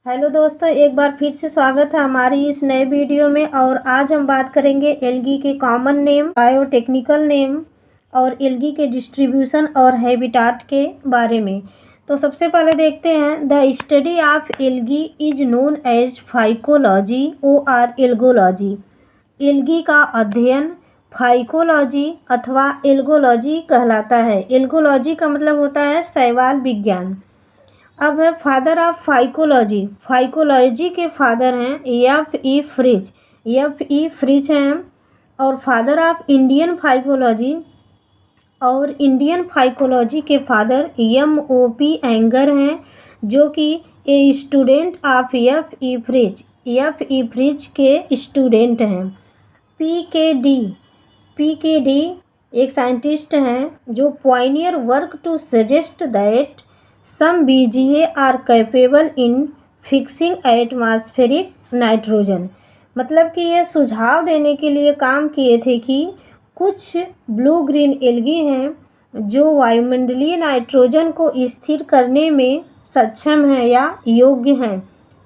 Hello दोस्तों, एक बार फिर से स्वागत है हमारी इस नए वीडियो में। और आज हम बात करेंगे एल्गी के कॉमन नेम, बायोटेक्निकल नेम और एल्गी के डिस्ट्रीब्यूशन और हैबिटाट के बारे में। तो सबसे पहले देखते हैं, the study of algae is known as phycology और एल्गोलॉजी। एल्गी का अध्ययन फाइकोलॉजी अथवा एल्गोलॉजी कहलाता है। एल्गोलॉजी का मतलब होता है शैवाल विज्ञान। अब है फादर ऑफ फाइकोलॉजी। फाइकोलॉजी के फादर हैं F.E. फ्रिज। F.E. फ्रिज हैं। और फादर ऑफ इंडियन फाइकोलॉजी, और इंडियन फाइकोलॉजी के फादर M.O.P. एंगर हैं, जो कि a student of F.E. Fritsch. F.E. Fritsch के स्टूडेंट हैं। P.K.D. एक साइंटिस्ट हैं जो pioneer work to suggest that some BGA are capable in fixing atmospheric nitrogen। मतलब कि ये सुझाव देने के लिए काम किए थे कि कुछ ब्लू ग्रीन एल्गी हैं जो वायुमंडलीय नाइट्रोजन को स्थिर करने में सक्षम हैं या योग्य हैं।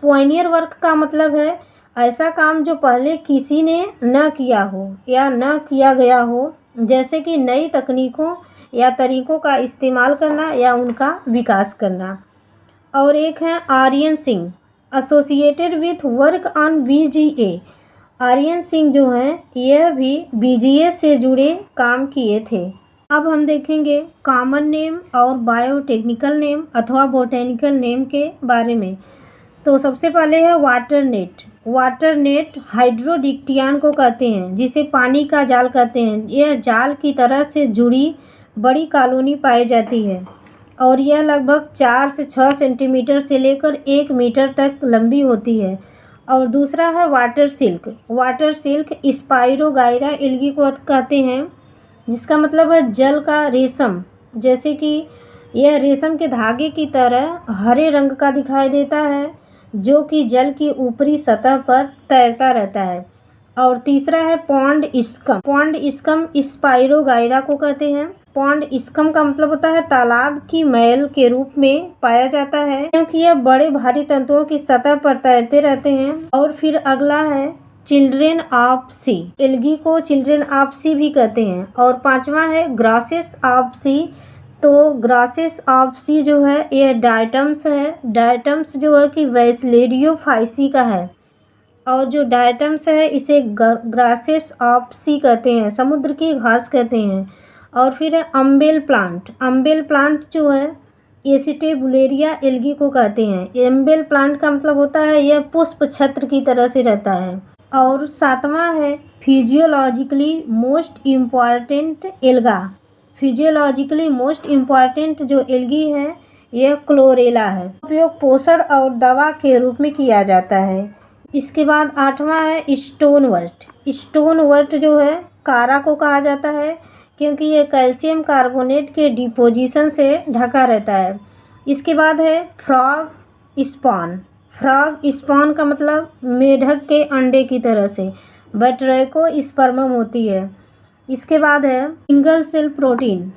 पायनियर वर्क का मतलब है ऐसा काम जो पहले किसी ने न किया हो या न किया गया हो, जैसे कि नई तकनीकों या तरीकों का इस्तेमाल करना या उनका विकास करना। और एक है R N Singh, associated with work on BGA। R N Singh जो हैं यह भी BGA से जुड़े काम किए थे। अब हम देखेंगे कॉमन नेम और बायोटेक्निकल नेम अथवा बोटेनिकल नेम के बारे में। तो सबसे पहले है वाटर नेट। वाटर नेट हाइड्रोडिक्टियान को कहते हैं, जिसे पानी का जाल कहते हैं। यह जाल की तरह से जुड़ी बड़ी कॉलोनी पाई जाती है और यह लगभग 4 से 6 सेंटीमीटर से लेकर 1 मीटर तक लंबी होती है। और दूसरा है water silk. Water silk spirogyra algae को कहते हैं, जिसका मतलब है जल का रेशम। जैसे कि यह रेशम के धागे की तरह हरे रंग का दिखाई देता है, जो कि जल की ऊपरी सतह पर तैरता रहता है। और तीसरा है pond scum. Pond scum spirogyra को कहते हैं। पॉन्ड स्कम का मतलब होता है तालाब की मैल के रूप में पाया जाता है, क्योंकि यह बड़े भारी तंतुओं की सतह पर तैरते रहते हैं। और फिर अगला है चिल्ड्रेन ऑफ सी। एल्गी को चिल्ड्रेन ऑफ सी भी कहते हैं। और पांचवा है ग्रासेस ऑफ सी। तो ग्रासेस ऑफ सी जो है यह डायटम्स है। डायटम्स जो है कि वैसलेरियोफाइसी का है। और जो डायटम्स है इसे ग्रासेस ऑफ सी कहते हैं, समुद्र की घास कहते हैं। और फिर है अम्बेल प्लांट। अम्बेल प्लांट जो है एसिटेबुलेरिया एल्गी को कहते हैं। अम्बेल प्लांट का मतलब होता है यह पुष्प छत्र की तरह से रहता है। और सातवां है physiologically most important alga. Physiologically most important जो एल्गी है यह क्लोरेला है। उपयोग पोषण और दवा के रूप में किया जाता है। इसके बाद आठवां है स्टोनवर्ट। स्टोनवर्ट जो है कारा को कहा जाता है, क्योंकि यह कैल्शियम कार्बोनेट के डिपोजिशन से ढका रहता है। इसके बाद है फ्रॉग स्पॉन। फ्रॉग स्पॉन का मतलब मेढक के अंडे की तरह से बटरैको स्पर्मम होती है। इसके बाद है single cell protein.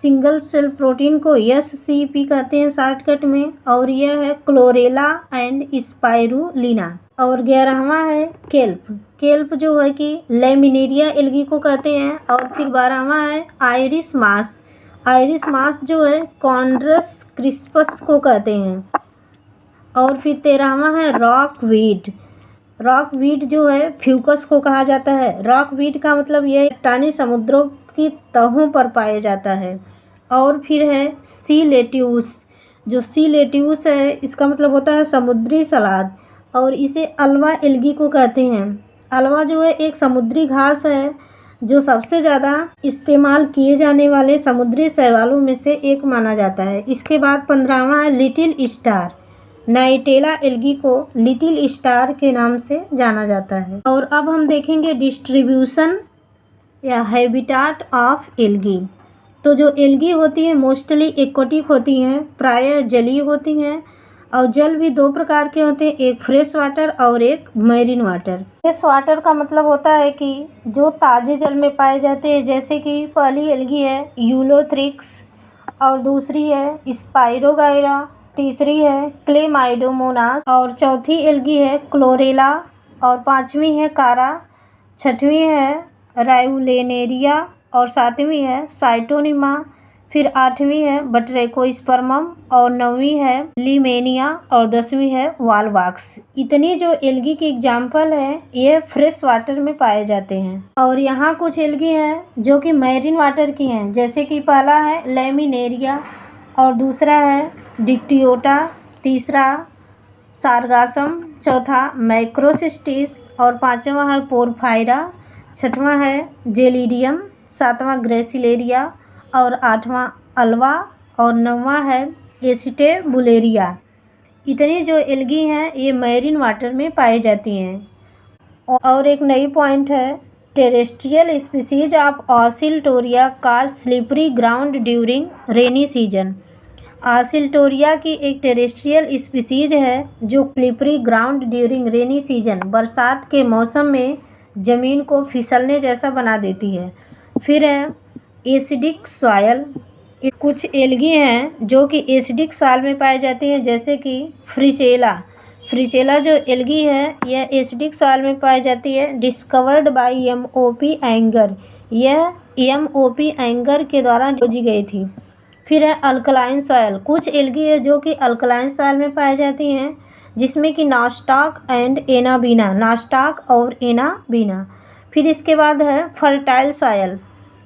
Single cell protein को SCP कहते हैं शॉर्टकट में। और यह है क्लोरेला एंड स्पाइरुलिना। और 11वां है केल्प। केल्प जो है कि लेमिनेरिया एल्गी को कहते हैं। और फिर 12वां है आयरिस मास। आयरिस मास जो है कॉन्ड्रस क्रिस्पस को कहते हैं। और फिर 13वां है रॉक वीड। रॉक वीड जो है फ्यूकस को कहा जाता है। रॉक वीड का मतलब यह चट्टानी समुद्रों की तहों पर पाया जाता है। और फिर है सी लेट्यूस। जो सी लेट्यूस है इसका मतलब होता है समुद्री सलाद, और इसे अल्वा एल्गी को कहते हैं। अल्वा जो है एक समुद्री घास है जो सबसे ज़्यादा इस्तेमाल किए जाने वाले समुद्री शैवालों में से एक माना जाता है। इसके बाद 15वां है लिटिल स्टार। नाइटेला एल्गी को लिटिल स्टार के नाम से जाना जाता है। और अब हम देखेंगे डिस्ट्रीब्यूशन या हैबिटाट ऑफ एल्गी। तो जो एल्गी होती है मोस्टली एक्वाटिक होती हैं, प्रायः जलीय होती हैं। और जल भी 2 प्रकार के होते हैं, एक फ्रेश वाटर और एक मैरीन वाटर। फ्रेश वाटर का मतलब होता है कि जो ताज़े जल में पाए जाते हैं, जैसे कि पहली एल्गी है यूलोथ्रिक्स और दूसरी है स्पाइरोगाइरा, तीसरी है क्लेमाइडोमोनास, और चौथी एल्गी है क्लोरेला, और पांचवी है कारा, छठवीं है राइउलेनेरिया, और सातवीं है साइटोनिमा, फिर आठवीं है बट्रेकोस्पर्मम, और नौवीं है लीमेनिया, और 10वीं है वालवाक्स। इतनी जो एल्गी की एग्जाम्पल है ये फ्रेश वाटर में पाए जाते हैं। और यहाँ कुछ एल्गी हैं जो कि मैरीन वाटर की हैं, जैसे कि पहला है लेमिनेरिया, और दूसरा है डिक्टियोटा, तीसरा सारगासम, चौथा मैक्रोसिस्टिस, और पाँचवा है पोरफायरा, छठवां है जेलिडियम, सातवां ग्रेसिलेरिया, और आठवां अल्वा, और नौवां है एसिटेबुलेरिया। इतनी जो एल्गी हैं ये मैरीन वाटर में पाई जाती हैं। और एक नई पॉइंट है, टेरेस्ट्रियल स्पीसीज ऑफ ऑसिलटोरिया का slippery ground during rainy season. Oscillatoria की एक टेरेस्ट्रियल स्पीसीज है जो slippery ground during rainy season, बरसात के मौसम में ज़मीन को फिसलने जैसा बना देती है। फिर है एसिडिक सॉयल। कुछ एल्गी हैं जो कि एसिडिक सॉइल में पाई जाती हैं, जैसे कि फ्रिचेला जो एल्गी है यह एसिडिक सॉइल में पाई जाती है, डिस्कवर्ड बाय एमओपी एंगर। यह एमओपी एंगर के द्वारा खोजी गई थी। फिर है अल्कलाइन सॉयल। कुछ एल्गी है जो कि अल्कलाइन सॉयल में पाई जाती हैं, जिसमें कि नास्टाक एंड एनाबीना, नास्टाक और एनाबीना। फिर इसके बाद है फर्टाइल सॉयल।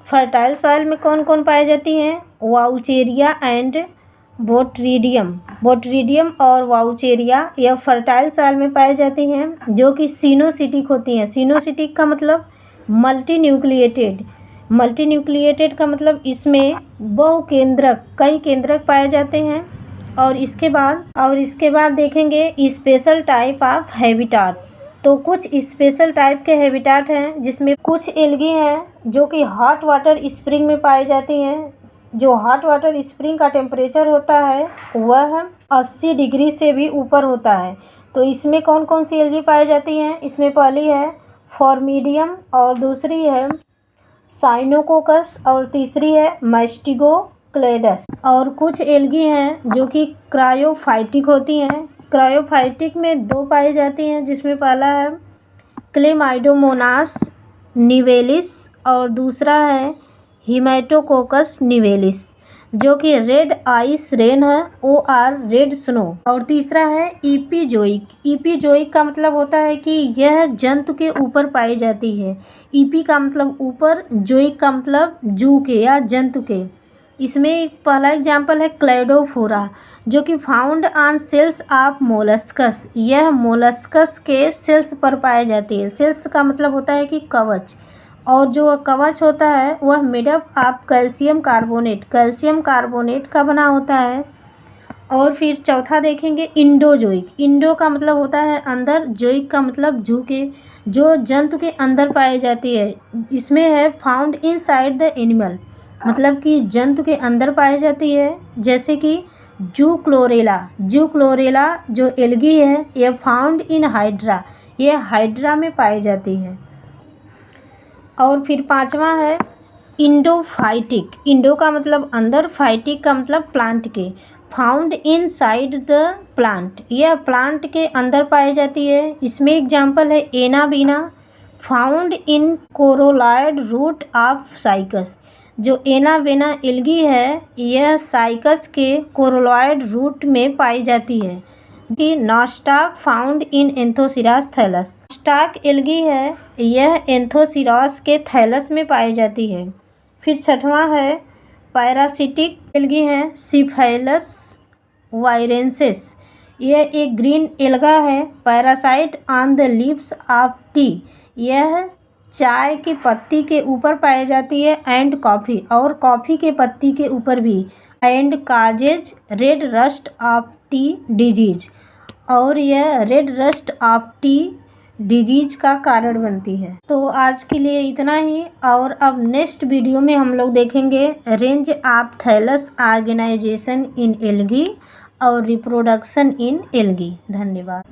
फर्टाइल सॉइल में कौन कौन पाई जाती हैं? वाउचेरिया एंड बोट्रीडियम और वाउचेरिया यह फर्टाइल सॉइल में पाई जाती हैं, जो कि सिनोसिटिक होती हैं। सिनोसिटिक का मतलब मल्टी न्यूक्लिएटेड का मतलब इसमें बहुकेंद्रक, कई केंद्रक पाए जाते हैं। और इसके बाद देखेंगे स्पेशल टाइप ऑफ हैबिटाट। तो कुछ स्पेशल टाइप के हैबिटाट हैं, जिसमें कुछ एल्गी हैं जो कि हॉट वाटर स्प्रिंग में पाई जाती हैं। जो हॉट वाटर स्प्रिंग का टेम्परेचर होता है वह 80 डिग्री से भी ऊपर होता है। तो इसमें कौन कौन सी एल्गी पाई जाती हैं? इसमें पहली है फॉर्मिडियम, और दूसरी है साइनोकोकस, और तीसरी है मैस्टिगोक्लेडस। और कुछ एल्गी हैं जो कि क्रायोफाइटिक होती हैं। क्रायोफाइटिक में दो पाई जाती हैं, जिसमें पहला है क्लेमाइडोमोनास निवेलिस, और दूसरा है हिमेटोकोकस निवेलिस, जो कि रेड आइस रेन है, OR रेड स्नो। और तीसरा है ईपीजोइक का मतलब होता है कि यह जंतु के ऊपर पाई जाती है। ईपी का मतलब ऊपर, जोइक का मतलब जू के या जंतु के। इसमें एक पहला एग्जाम्पल है क्लेडोफोरा, जो कि found on cells of molluscs. यह मोलस्कस के सेल्स पर पाई जाती है। सेल्स का मतलब होता है कि कवच, और जो कवच होता है वह मेडअप ऑफ कैल्शियम कार्बोनेट का बना होता है। और फिर चौथा देखेंगे इंडोजोइक। इंडो का मतलब होता है अंदर, जोइक का मतलब जू के, जो जंतु के अंदर पाई जाती है। इसमें है फाउंड इनसाइड द एनिमल, मतलब कि जंतु के अंदर पाई जाती है, जैसे कि जू क्लोरेला जो एल्गी है यह फाउंड इन हाइड्रा, यह हाइड्रा में पाई जाती है। और फिर पांचवा है इंडोफाइटिक। इंडो का मतलब अंदर, फाइटिक का मतलब प्लांट के, found inside the plant, यह प्लांट के अंदर पाई जाती है। इसमें एग्जाम्पल है Anabaena, found in coralloid root of Cycas. जो एनाबीना एल्गी है यह साइकस के कोरोलॉइड रूट में पाई जाती है। कि Nostoc found in Anthoceros thallus. Nostoc algae है यह एंथोसिरास के थैलस में पाई जाती है। फिर छठवां है पैरासिटिक एल्गी है सिफेलस वायरेंसिस। यह एक ग्रीन एल्गा है, parasite on the leaves of T. यह चाय की पत्ती के ऊपर पाई जाती है एंड कॉफ़ी, और कॉफ़ी के पत्ती के ऊपर भी, and causes red rust of T disease, और यह red rust of T disease का कारण बनती है। तो आज के लिए इतना ही, और अब नेक्स्ट वीडियो में हम लोग देखेंगे range of thallus organization in algae और रिप्रोडक्शन इन एल्गी। धन्यवाद।